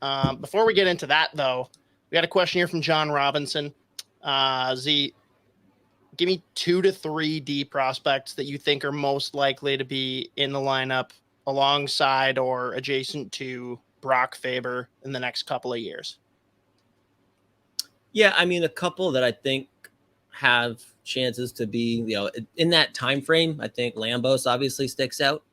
Before we get into that, though, we got a question here from John Robinson. Z, give me 2 to 3 D prospects that you think are most likely to be in the lineup alongside or adjacent to Brock Faber in the next couple of years. Yeah, I mean, a couple that I think have chances to be, in that time frame. I think Lambos obviously sticks out,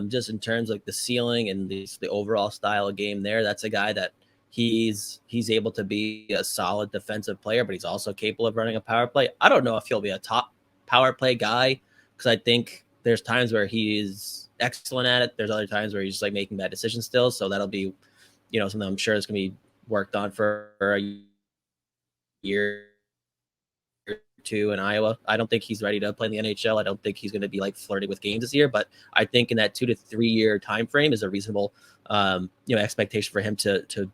just in terms of like the ceiling and the overall style of game there. That's a guy that he's able to be a solid defensive player, but he's also capable of running a power play. I don't know if he'll be a top power play guy, because I think there's times where he's excellent at it. There's other times where he's just like making bad decisions still. So that'll be, something I'm sure is going to be worked on for a year or two in Iowa. I don't think he's ready to play in the NHL. I don't think he's going to be like flirting with games this year, but I think in that 2 to 3 year time frame is a reasonable expectation for him to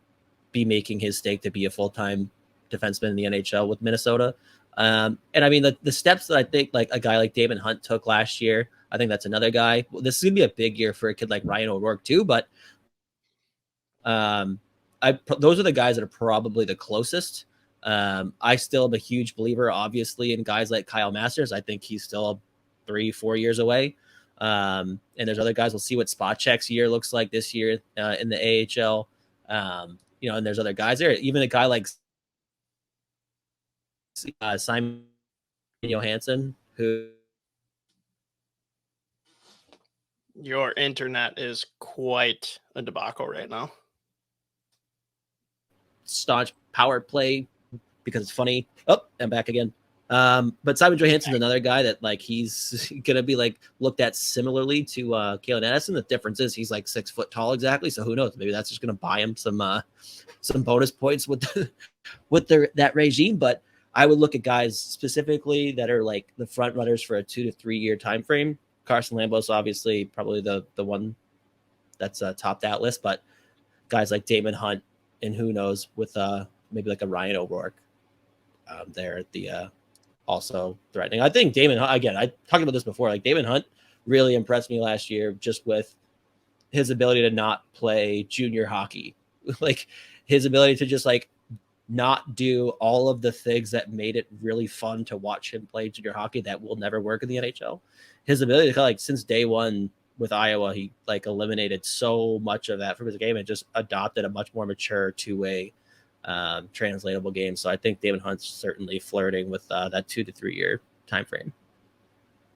be making his stake to be a full-time defenseman in the NHL with Minnesota. And I mean, the steps that I think like a guy like Damon Hunt took last year, I think that's another guy. Well, this is going to be a big year for a kid like Ryan O'Rourke too, but those are the guys that are probably the closest. I still am a huge believer, obviously, in guys like Kyle Masters. I think he's still 3-4 years away. And there's other guys. We'll see what Spot Check's year looks like this year in the AHL. And there's other guys there. Even a guy like Simon Johansson, who... Your internet is quite a debacle right now. Staunch power play because it's funny. Oh, I'm back again. But Simon Johansson's another guy that like he's gonna be like looked at similarly to Kalen Addison. The difference is he's like 6 foot tall exactly. So who knows? Maybe that's just gonna buy him some bonus points with that regime. But I would look at guys specifically that are like the front runners for a 2 to 3 year time frame. Carson Lambos, obviously, probably the one that's topped that list. But guys like Damon Hunt, and who knows with maybe like a Ryan O'Rourke there at the also threatening. I think Damon Hunt, again, I talked about this before, like Damon Hunt really impressed me last year just with his ability to not play junior hockey. Like his ability to just like not do all of the things that made it really fun to watch him play junior hockey that will never work in the NHL. His ability to kind of like since day one with Iowa, he like eliminated so much of that from his game and just adopted a much more mature two-way translatable game. So I think Damon Hunt's certainly flirting with that 2 to 3 year time frame.